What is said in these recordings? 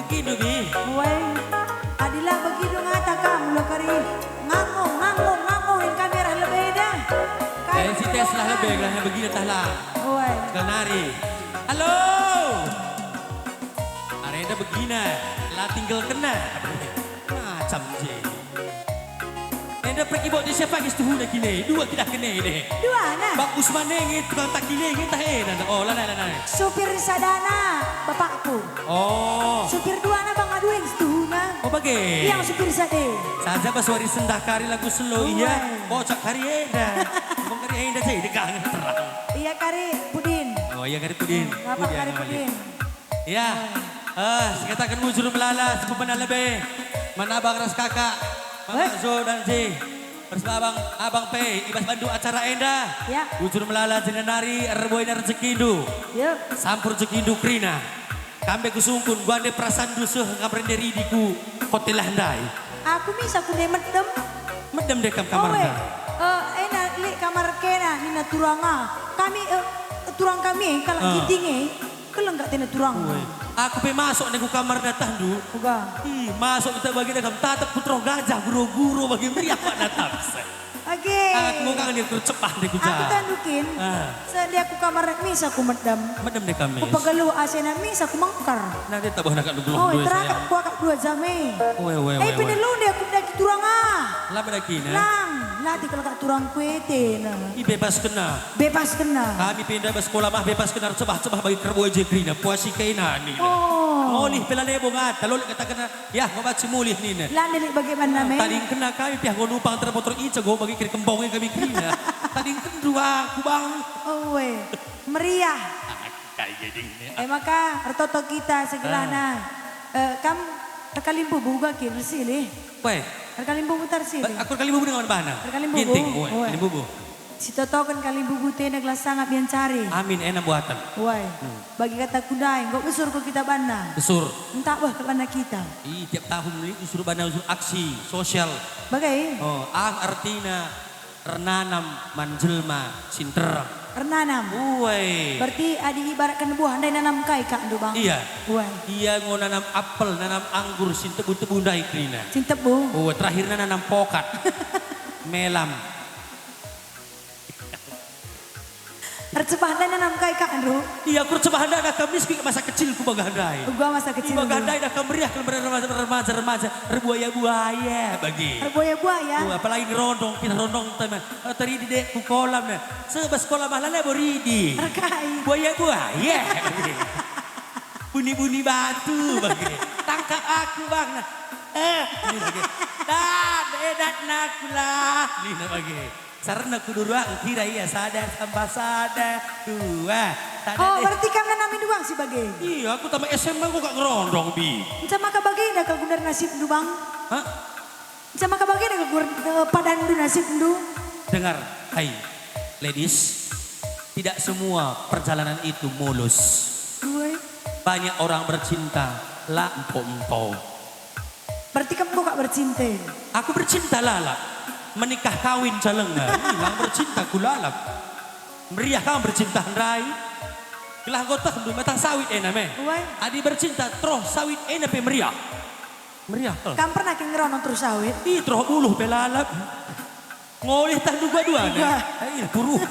Begitu bi. Weh, adilah begitu ngata kamu lo kari ngangong kamera lebih dah. Kayak si Tesla lebih lah yang begini tahlah. Weh, Sekarang nari. Halo. Arenda begini, lah tinggal kena. Macam je. Enda pergi bawa dia siapa kes tuh nak kini, dua tidak kena deh. dua nah. Bagus mana ni tukang tak kini kita enak. Oh lah. Supir sadana bapakku. Oh. Supir dua na bang aduin setuhuna. Oh bagai. Yang supir sade. Saja pas wari sendah kari lagu slow iya. Bocak kari enda. Bang kari enda je dia kangen terang. Iya kari pudin. Oh iya kari pudin. Ngapa kari pudin? Iya. Sekatakan mujur melala sepupan lebih. Mana abang ras kakak. Mama Zo dan Z. Bersama abang P. Ibas bantu acara enda. Ya. Mujur melala jenenari erboy rezekindu. Yuk. Sampur rezekindu krina. Kambe kusungkun guande perasaan dusuh ngabrenderi diku hotel landai. Aku bisa ku medem. Medem deh Oh kamarnya. enak li kamar kena nina turanga. Kami turang kami kalau giting kalau enggak tina turang. Aku pe masuk nego kamar datang du. Buka. Masuk kita bagi dalam tatap putra gajah guru-guru bagi meriah pak datang. Oke. Aku kangen dia cepah deh Aku kucah. tandukin. Sedia aku kamar misa aku medem. Medem deh kami. Aku pagalu asena misa aku mangkar. Nanti tak boleh nak dulu Oh, dulu terang saya. aku akak dua jame. Weh. Penelu dia aku daki turanga. Lama lagi na. Lang, lati kalau kak turang kuete na. Bebas kena. Bebas kena. Kami pindah ke sekolah mah bebas kena cebah bagi kerbo aja krina puasi kaina ni. Oh. Ngolih pela lebo ngat. Kalau kata kena ya ngobat simulih ni na. Lani bagaimana me? Tadi kena kami pihak nupang termotor ica go bagi kiri kembongnya kami krina. Tadi kedua aku bang. Oh we, meriah. Kayak gini. Maka retoto kita segelana. Kam terkalimbu buga kiri sini. Weh, Terkalimbu putar sini. aku kali bubu dengan mana? Terkalimbu. Ginting, Weh. kali bubu. Si Toto kan kalimbu bute neglas sangat bian cari. Amin enak buatan. Woi, bagi kata kudai, kok besur kok kita bana. Besur. Entah bah ke bana kita. Tiap tahun ini disuruh bana aksi sosial. Bagai? Oh, artinya renanam manjelma sinterang. Renanam. Woi. Berarti adi ibaratkan buah andai nanam kai kak do bang. Iya. Woi. Iya mau nanam apel, nanam anggur, sintebu-tebu ndai krina. Cintebu. Oh, terakhirnya nanam pokat. Melam. Tercebah andai nanam kai kak do. Iya, aku coba anda dah kami sekali masa kecilku bagandai. Gua masa kecil. Bagandai dah kemeriah kalau remaja berbuaya-buaya bagi. Buaya-buaya. Apalagi rondong, kita rondong teman. Tadi di dek ku kolam na. Sebab sekolah malah boridi. Terkai. Buaya-buaya. Bunyi-bunyi batu bagi. Tangkap aku bang. Ini bagi. Dan edat nakulah. Ini bagi. Sarana kudurwa kira iya sadar tambah sadar dua. Oh berarti kamu nanamin doang sih bagai. Iya aku tambah SMA aku gak ngerondong bi. Sama ka bagai dah kalau gundar nasib du bang. Hah? Sama ka bagai dah kalau padan du nasib du. Dengar, hai ladies, tidak semua perjalanan itu mulus. Woi. Banyak orang bercinta, lah empok-empok. Berarti kamu kok gak bercinta. Aku bercinta lala. Menikah kawin calengga, hilang bercinta kulalap. Meriah kamu bercinta rai. Kelah gotak untuk matang sawit enak me. Woi. Adi bercinta, troh sawit enak pe meriah. Meriah. Kamu pernah ke ngerono terus sawit? Ih, troh buluh pelalap. Ngoleh tak dua-dua. Dua. Iya, puru.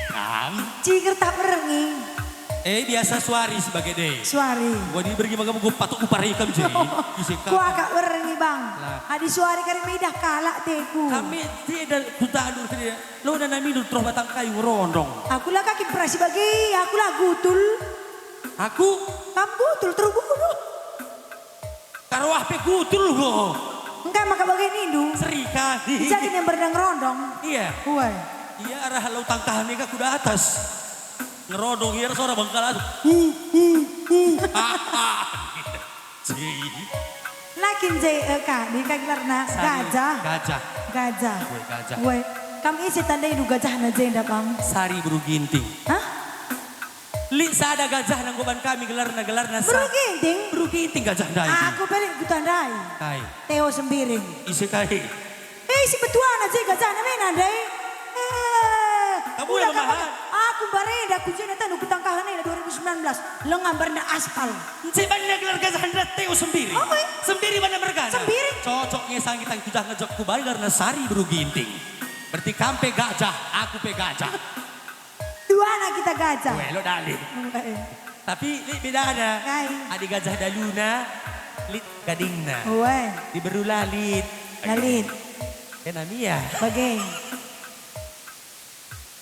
Kam. Ciker tak merengi. Biasa suari sebagai deh. Suari. Gua diberi magam gue patuk upari kam jadi. Ku agak merengi bang. Adi suari kari medah kalak teku. Kami tidak kuta adur tidak. Lo udah nami troh batang kayu rondong. Aku lah kaki perasi bagi. Aku lah gutul. Aku Kamu gutul terus gutul. karuah pe kutul go. Enggak maka bagi nindu. Serika. Jadi yang berdang rondong. Iya. Woi. Iya arah lo tangkahan mereka kuda atas. Ngerodong hier suara bengkal aja. Lakin JEK di kaki karena gajah. Gajah. Gajah. Woi gajah. Woi. Kamu isi tanda itu gajah na jenda bang. Sari buru ginting. Hah? Li sada gajah nang goban kami gelar na Buru ginting. Buru ginting gajah dai. Aku balik gutandai. Kai. Teo sembiring. Isi kai. Si betuan aja gajah na mena deh. Kamu yang mahal. Aku aku bareda aku jena tanu kutangkahan 2019 lengan barna aspal. Si banyak gelar gajah hendak teo sendiri. Oh, iya. Sendiri mana mereka? Sendiri. Cocoknya sang kita sudah ngejok kubal karena sari beruginting. Berarti kampe gajah, aku pe gajah. Dua anak kita gajah. Weh lo dali. Tapi li beda ada. Kai. Adi gajah daluna, lit gadingna. Weh, Diberu lalit. lalit. Kena Mia. Bagai.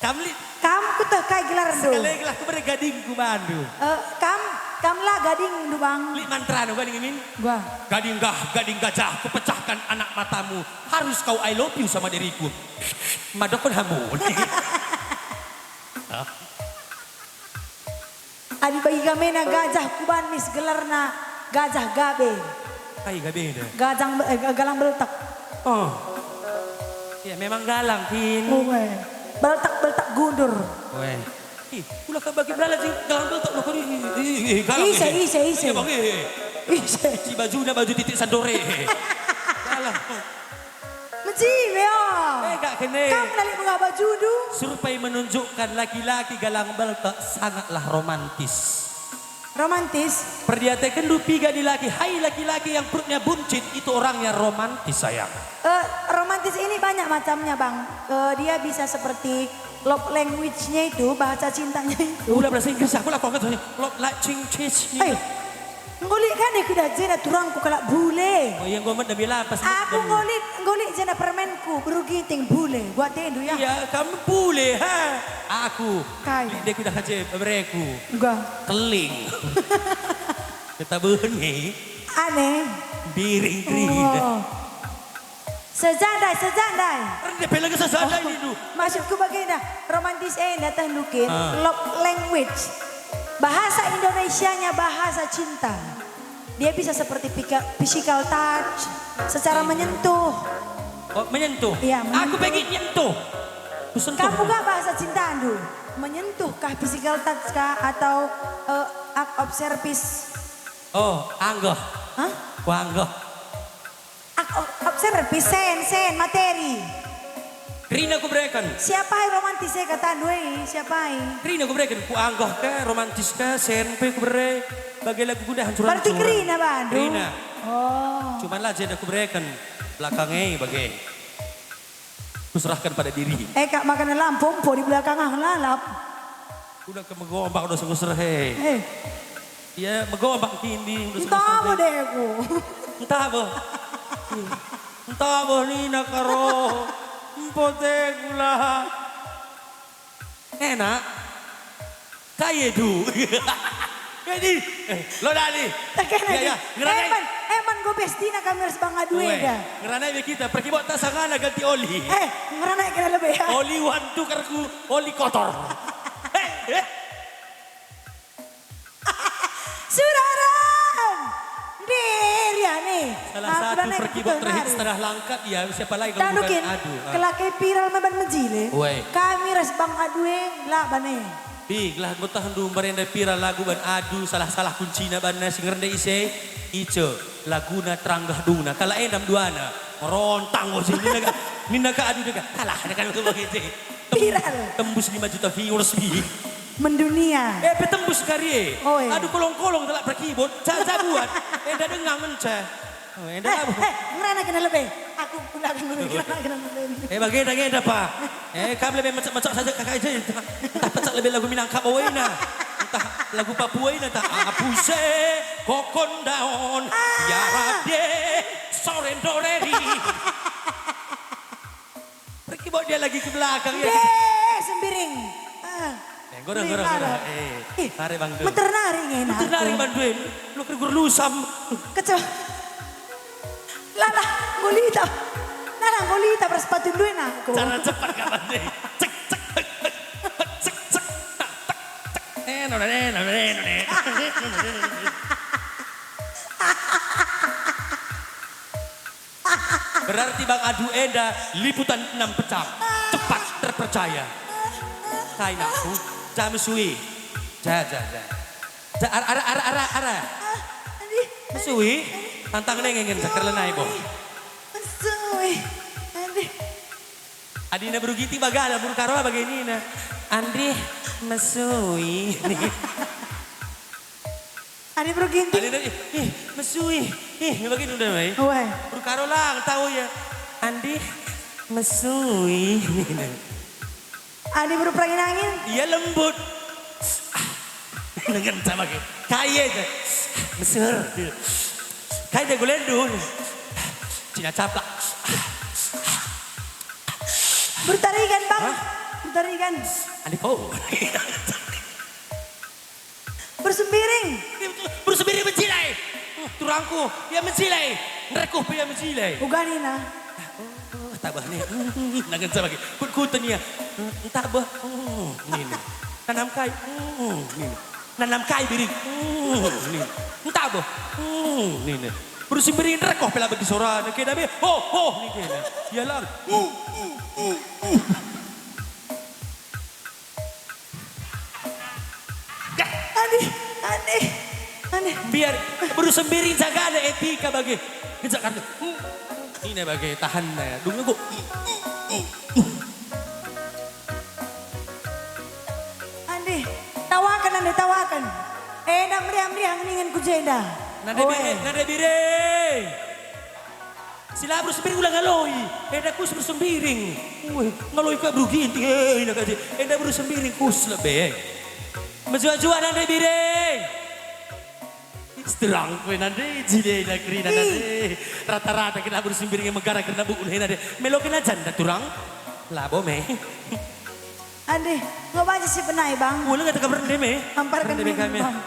Kamlit. Kamu kutu kai gelaran do. Sekali gelah kubere gading ku bandu. Kam lah gading du bang. Lit mantra no gading ini. Gua. Gading gajah, kupecahkan anak matamu. Harus kau I love you sama diriku. Madokon hamun. Adi bagi kami na gajah kuban mis gelarna gajah gabe. Kai gak beda. Galang beltak. Oh. Ya memang galang, Pin. Weh. Beltak gundur. Weh. Ih, ulah ka bagi belalas sing galang betul lo kori. Galang. Ise. Iya, Bang. Ise. Si baju titik sandore. Galang. Meci ya. Gak kene. Kamu lali mga baju du. Survei menunjukkan laki-laki galang beltak sangatlah romantis. Romantis. Perdiatakan dupiga di laki. Hai laki-laki yang perutnya buncit itu orangnya romantis sayang. Romantis ini banyak macamnya bang. Dia bisa seperti love language-nya itu, bahasa cintanya itu. Udah bahasa Inggris aku lah kok katanya. Love like ching-chis. Ngolik kan aku dah jena turangku kalak bule. Oh yang gue udah bilang pas. Aku ngolik jena permenku berugiting bule. Buat tendu ya. Iya kamu boleh ha. Aku. Kaya. Dia kuda kaje bereku. Enggak. Keling. Kita bengi. Aneh. Biring green. Oh. Sejandai. Dia pelang sesada ini tu. Maksudku bagaimana? Romantis datang lukin. Love language. Bahasa Indonesianya bahasa cinta. Dia bisa seperti physical touch. Secara menyentuh. Oh menyentuh? Iya menyentuh. Aku pengen nyentuh. Kamu gak bahasa cinta Andu? Menyentuhkah physical touch kah? Atau act of service? Oh anggoh. Hah? Wanggoh. Act of service, sen, materi. Rina ku berikan. Siapa yang romantisnya kata Andu siapa yang? Rina ku berikan. Ku anggoh ke romantis ke senpe ku beri. Bagai lagu kuda hancuran. Berarti Rina Pak Andu? Rina. Oh. Cuman lah jeda ku berikan. Belakangnya bagai. Kuserahkan pada diri. Kak makan lampu di belakang lalap. Udah ke megombak udah sengguser he. Iya megombak kini udah Entah apa deh aku. Entah apa. Entah apa Nina karo. Empote gula. Enak. Kaya du. Jadi lo dali. Ya. Eman gue bestina kami harus bangga duit dah. Ngeranai kita pergi buat tas sangana ganti oli. Ngeranai kena lebih ya. Oli wantu karku oli kotor. Suraran. Dia nih. Salah satu pergi buat terhit setengah langkat ya. Siapa lagi kalau bukan adu. Kelakai viral meban menjile. Kami harus bangga duit lah bane. Big lah gue tahan dulu barenda viral lagu ban adu salah kuncina bana sing rende ise. Ice laguna teranggah duna. Kala endam duana. Merontang gue sini naga. Nina ka adu naga. Kalah kan itu begitu. Viral. Tembus 5 juta viewers bi. Mendunia. Petembus karye. Oh, iya. Aduh kolong-kolong telak berkibut. Caca buat. Enda dengang mencah. Enda apa? Ngerana kena lebih. Aku pulang dulu. Kena lebih. Bagaimana pak? Kamu lebih macam-macam saja kakak aja. Entah pecah lebih lagu Minangkabau Boina. Entah lagu Papua ini. Entah apuse kokon daun. Ya rabie sorendoreri. Pergi bawa dia lagi ke belakang ya. Sembiring. Gorong. Tarik bang Duen. Meter naring enak. Meter naring bang Duen. Lu kergur lusam. Kecil. Lala, golita bersepatu Duen aku. Cara cepat gak bang Duen. Cek. Berarti bang Adu Enda liputan 6 pecah. Cepat terpercaya. Kain aku. Jam suwi. Ara. Suwi. Tantang nengen sakar lenai bo. Suwi. Adina berugiti bagala burkarola bagini na. Andi mesui. Andi bro ginting. Andi mesui. Begini udah baik. Wah. Bro karo lang tahu ya. Andi mesui. Andi bro perangin angin. Iya lembut. Dengan sama kaya itu. Mesur. Kaya dia golendun. Cina caplak. Bertarikan bang. Bertarikan. Andi kau. Bersembiring. Bersembiring mencilai. Turangku, ya mencilai. Ngerekuh ya mencilai. Uganina. Tabah nih. Nagan sama lagi. Kutan ya. Tabah. Ini. Nanam kai. Ini. Nanam kai biring. Ini. Tabah. Ini. Bersembiring ngerekuh pela bagi soran. Kaya nabi. Ini kaya. Ya lang. Aneh. Biar bersembiring jaga ada etika bagi. Kejakan. Ini bagi tahan ya. Dulu gua. Andi, tawakan. Enak meriang dengan kujenda. Nada bireng. Sila bersembiring ulang ngaloi. Enak kus bersembiring. Ngaloi ka bruginting. Enak bersembiring kus lebih. Menjual-jual nada bireng. Terang kue nade, jide negeri nade. Rata-rata kita bersembiring megara karena bukan nade. Melokin aja ndak turang. Labo me. Andi, nggak baca si penai bang. Boleh kata kabar me. Hamparkan kami. Bang.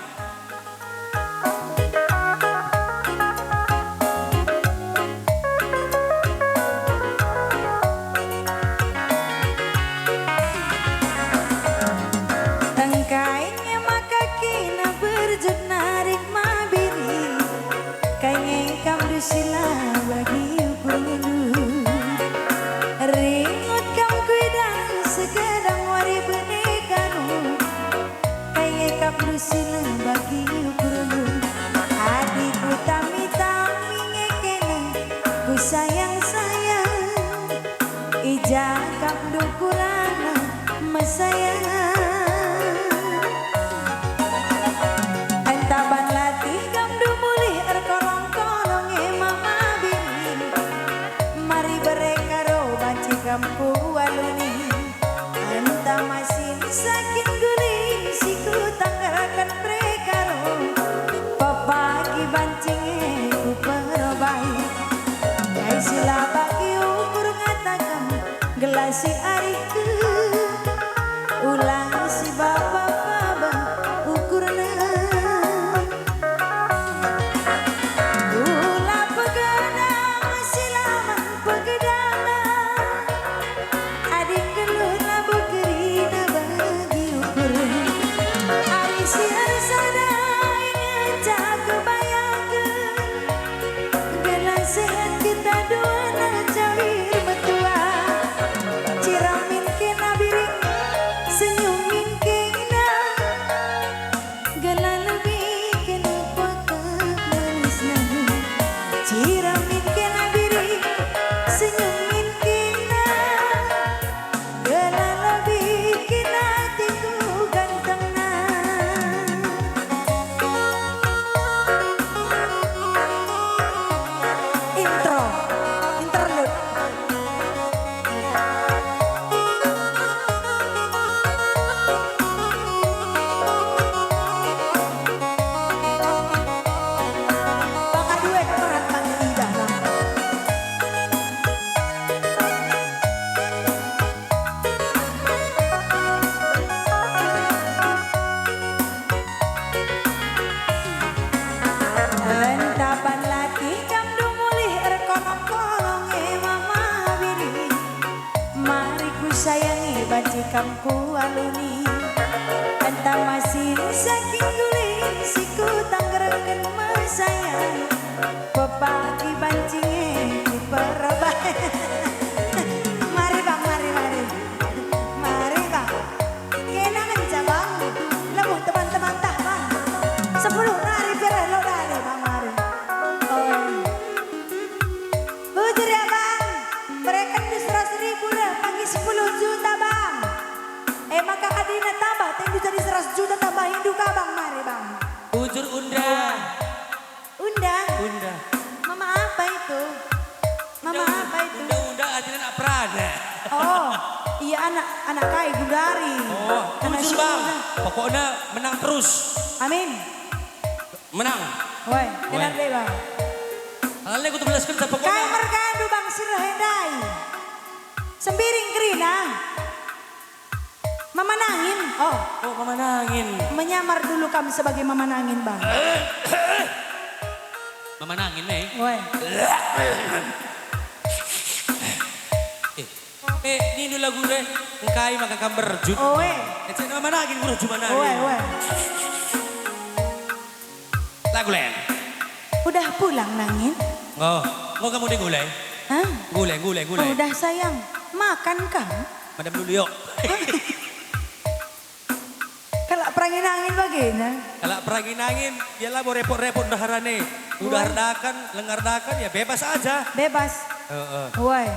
Sila bagi ukur ringot kam kuidang sekedang wari benekanu kayak kam sila bagi ukur adikku tami ngekene ku sayang ija kam dukurana masayang entaban latih kam dumulih erkolong kampu waluni anta masih sakit guling siku tanggarakan prekaro papagi bancing ku perobai hai sila bagi ukur ngatakan gelasi ariku ulang si bapak ukurna ulah pegadang silaman pegadang kamku aluni enta masih saking guling siku tanggerakan masayang pepagi bancingnya di perabai mari bang kena aja bang lemu teman-teman tah bang 10 nari biar lo dari bang mari bujur ya bang mereka 100.000 dah pagi 10 juta bang maka itu? Mama apa itu? Unda-unda artinya anak perada. Oh, iya anak kai Gundari. Oh, anak jujur bang. Pokoknya menang terus. Amin. Menang. Woi, kenal deh bang. Alanya aku tuh belaskan sa Kai pokoknya. mergadu bang sirhendai. Sembiring kerina. Mama nangin. Oh, Oh, mama nangin. menyamar dulu kami sebagai mama nangin bang. Mama nangin nih. Woi, Ini dulu lagu deh. Engkai maka kamber jut. oh Itu mama nangin guru cuma nangin. woi. Lagu lain. Udah pulang nangin? Oh, mau kamu deh gulai? Hah? Gulai. Oh, udah sayang, makan kan? Madam dulu yuk. Kalau perangin angin bagaimana? Kalau peragi nangin, dialah mau repot-repot daharane. Udah hardakan, lengardakan ya bebas aja. Bebas. Heeh. Woi,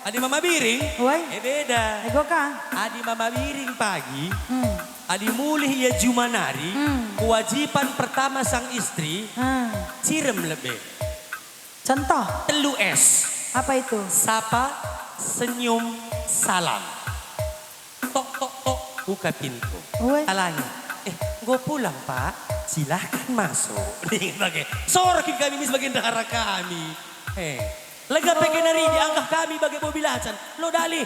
Adi mama biring, woi. beda. Ego kang. Adi mama biring pagi, Hmm. adi mulih ya jumanari, kewajiban pertama sang istri, Hmm. cirem lebih. Contoh, Telu S, apa itu? sapa, senyum, salam. Tok, tok, tok, buka pintu. Woi. Alanya, gue pulang pak, silahkan masuk. Nih sebagai, sorakin kami ini sebagai negara kami. Lega pengen nari dianggap kami bagai mobilacan. Lo dali,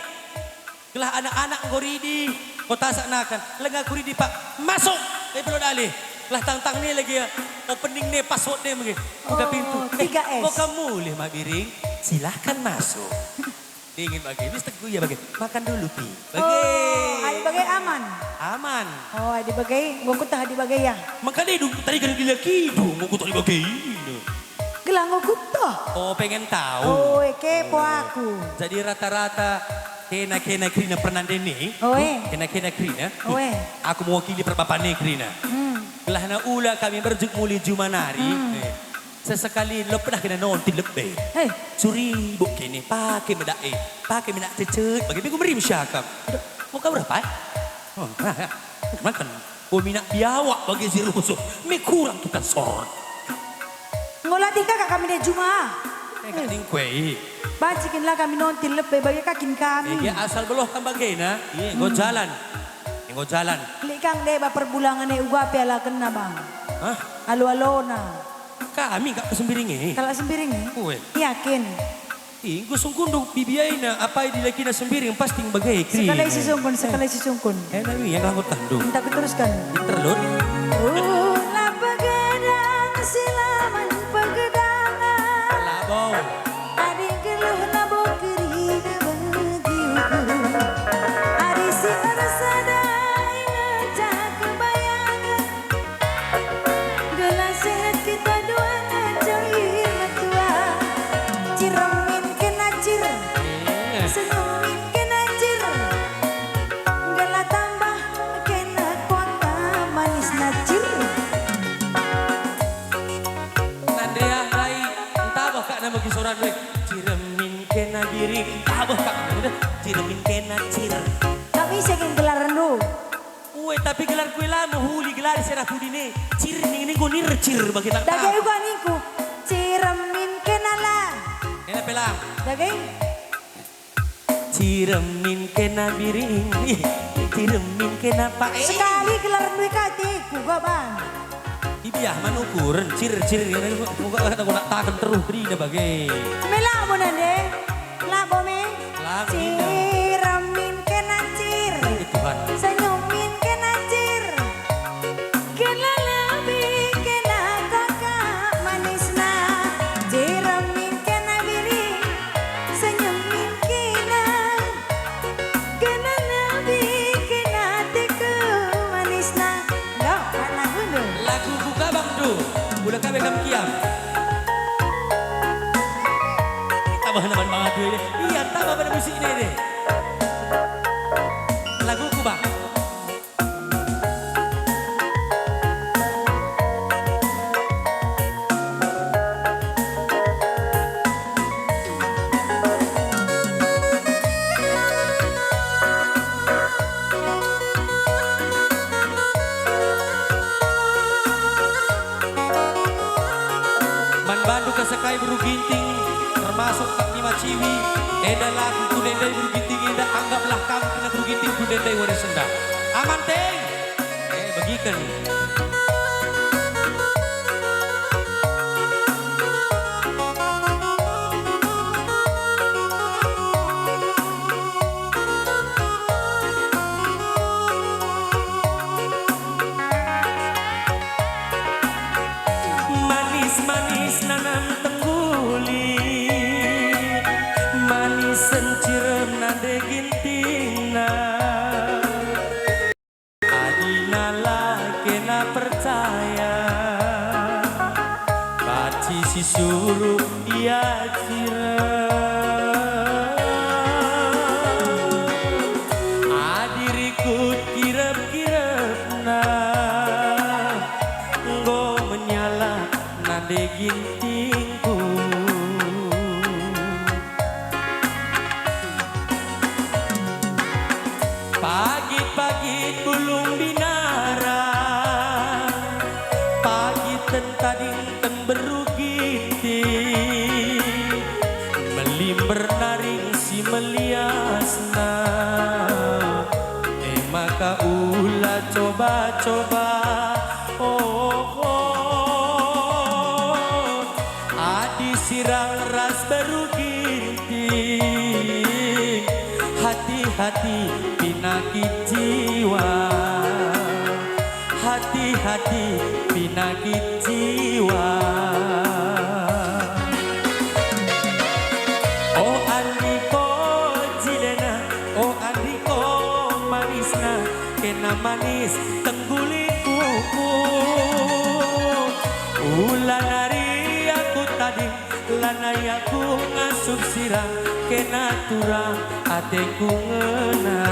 gelah anak-anak ngoridi, kota saknakan. Lega kuridi pak, masuk. Lo dali, lah tang-tang nih lagi ya, opening nih, password nih mungkin. Buka Oh, pintu. 3S. Kok kamu boleh mak biring, silahkan masuk. Dingin bagi, mis teguh ya bagi. Makan dulu pi. Bagi. Oh, adi bagai aman. Aman. Oh, adi bagai, gua kutah adi bagai ya. Makanya dong tadi kan gila kidung, mau tadi bagi. Gelang gua kutah. Oh pengen tahu. Oh, kepo aku. Jadi rata-rata kena krina pernah deni. Oe. Kena krina. Oe. Aku mewakili perbapané krina. Kelah na ula kami berjuk muli jumanari. Sesekali lo pernah kena nonton lebih. Suri buk kini pakai medai, pakai medak cecet. Bagi aku beri syakam. Mau kau berapa? Oh, makan. Oh minat biawak bagi si rusuh. Me kurang tukang sorot. Ngolah tiga kak kami deh Juma. Kaling kue. Bajikin lah kami nonton lebih bagi kakin kami. Iya asal beloh kan bagena. Iya, go jalan. Go jalan. Likang deh baper bulangan uga piala kena bang. Hah? Alo-alona. Kami gak kesembiringi. Kalau sembiring nih? Kue. Yakin. Ih, gue sungkundong bibiyain na apa di laki na sembiring pasti bagai kri. Sekali si sungkun. Nami yang aku tandung. Minta kuteruskan. Terlut. Lah begadang silaman pegedangan. Labau. Adi geluh nabo kerida bagiu. Adi si arsadai ngajak kebayangan. Gelas sehat kita dua ngajarin matua. Ciremin kena cir. Senyumin kena cir. Gala tambah kena kuaka manis nacir. Nandea rai. Entah boh kak nama kisoran gue. Ciremin kena diri. Entah boh kak. Ciremin kena cir. Kami segin gelaran dulu. Kue tapi gelar kue lama huli gelar serah kudine. Cir ini gue nircir bagi tak Dagai tahu. uga niku. Ciremin kena lah. Enak pelang. Dagai. Ciremin kena biring. Ciremin kena pak. Sekali gelaran dulu katiku gak bang. Ibiah manukuran cir muka kata aku nak tahan terus kerina bagai. Melabo nande. Labo me. Labo, Ciremin kena cir. Tuhan. Senyumin kena cir. Kena lebih kena kakak manisna. Ciremin kena biring. Senyumin kena. Kena lebih kena teku manisna. Enggak, lagu dulu. Lagu buka bang du. Udah kabe kam kiam. Tambah nama banget dulu ini. Iya tambah pada musik ini deh. Lagu ku bang. Man bandu kesekai beru ginting termasuk tak lima ciwi edalah kudendai berginting indah anggaplah kamu kena berginting kudendai waris senda aman teng bagikan manis nanam tengguli manis sencirem nade gintingna adina kena percaya baci si suruh ia adirikut kirep-kirepna nggo menyala nade gintingku pagi-pagi bulung binara pagi tentading temberu ginting melimber naring si meliasna maka ulah coba-coba sirang ras baru ginting hati-hati pinakit jiwa hati-hati pinakit jiwa oh andiko jilena oh andiko manisna kena manis tengguli kuku ulah nari aku tadi lanayaku ngasup sirang kena turang ateku ngena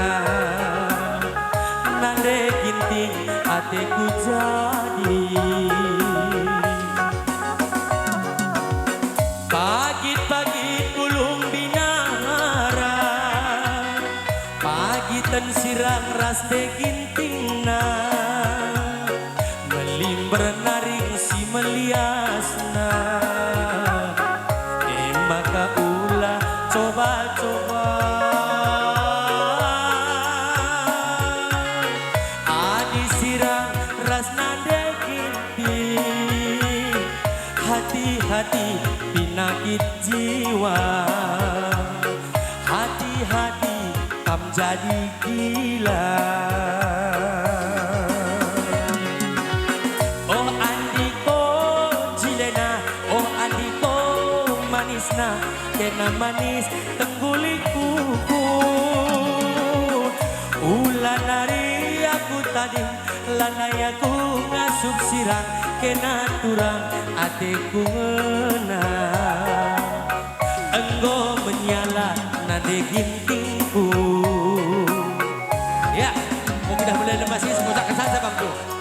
nande ginting ateku jadi pagi-pagi bulung binara pagi ten sirang ras de gintingna melimber naring si meliasna maka ulah coba-coba adi sirang ras nade ginting hati-hati pinakit jiwa hati-hati kam jadi gila oh andiko jilena oh andiko manisna kena manis tengguli kuku ulah nari aku tadi lanai aku ngasup sirang kena turang ateku ngena enggo menyala nade gintingku ya mau udah mulai lemas sih semuanya saja bang tuh.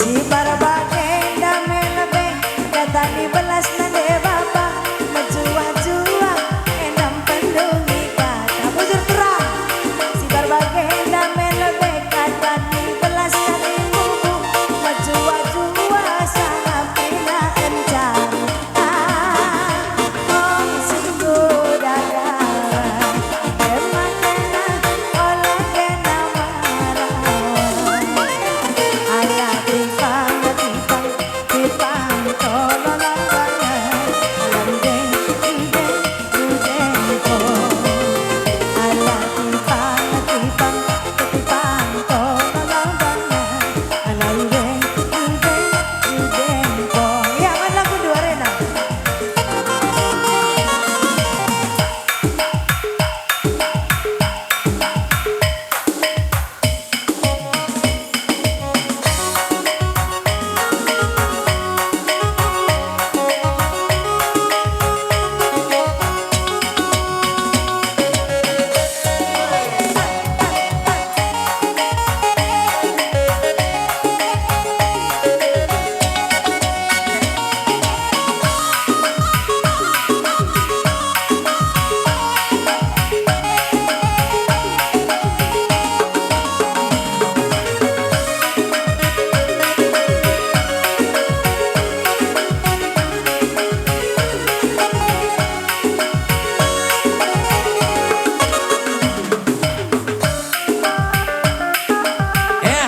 Si barbagenda melebe datani belas nande bapa menjuah-juah enam pendungi kata bujur terang. Si barbagenda melebe datani belas nande bubu menjuah-juah sangat pina encar. Om sungguh dagaran emakena oleh kena marah. Ala tipang tolong banget. Ala dudeng po. Ala tipang tolong banget. Ala dudeng po. Ya kan lagu dua Rena. Ya,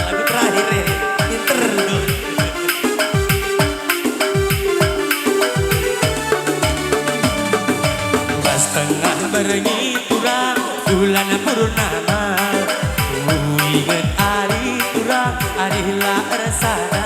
lagu terakhir ya, pinter dong. Pas tengah berengi turang, bulan purnama. Ku inget hari turang, hari lah resana.